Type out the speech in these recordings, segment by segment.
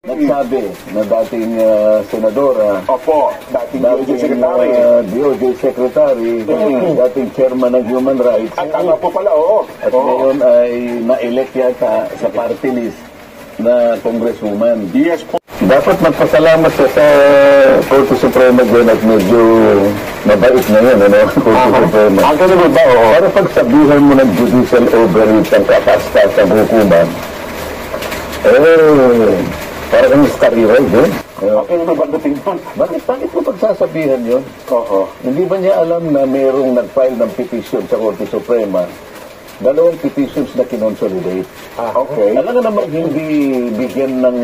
Nagsabi na dating senadora, Opo, dating DOJ Secretary. DOJ Secretary, dating chairman ng Human Rights. At tama po pala, oo. At ngayon ay na-elect yata sa party list na congresswoman. Yes po. Dapat magpasalamat siya sa Korte Suprema din at medyo mabait na yun, ano? Korte Suprema. Ang ganun ba, oo? Para pagsabihan mo ng judicial overreach ang katas-tasang hukuman, para kang steroid, eh? Okay naman ba dating doon? Bakit mo pagsasabihan yun? Oo. Hindi ba niya alam na mayroong nag-file ng petition sa Korte Suprema? Dalawang petitions na kinonsolidate. Okay. Alam nga naman hindi bigyan ng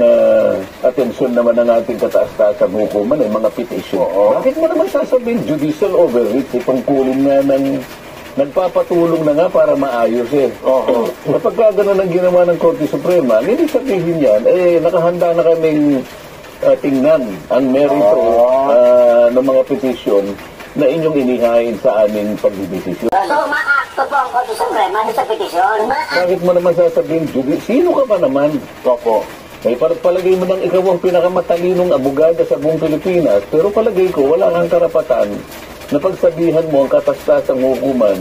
atensyon naman ng ating kataas-taasang hukuman ay mga petition. Bakit mo naman sasabihin judicial overreach? Tungkulin nga ng nagpapatulong na nga para maayos eh. Kapag gano'n ang ginawa ng Korte Suprema, hindi sabihin yan, nakahanda na kaming tingnan ang merito ng mga petition na inyong inihain sa aming pagbibisisyon. So, umaakto po ang Korte Suprema sa petisyon. Bakit mo naman sasabihin, sino ka ba naman? Opo. Ay palagay mo nang ikaw ang pinakamatalinong abogada sa buong Pilipinas, pero palagay ko wala kang karapatan na pagsabihan mo ang katastasang hukuman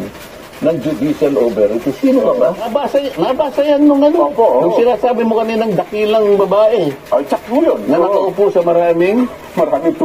ng judicial overreach. Sino ka ba? Nabasa yan nung ano. Nung sinasabi mo kaninang dakilang babae. Ay, tsak mo yun. Na nakaupo sa maraming tubig.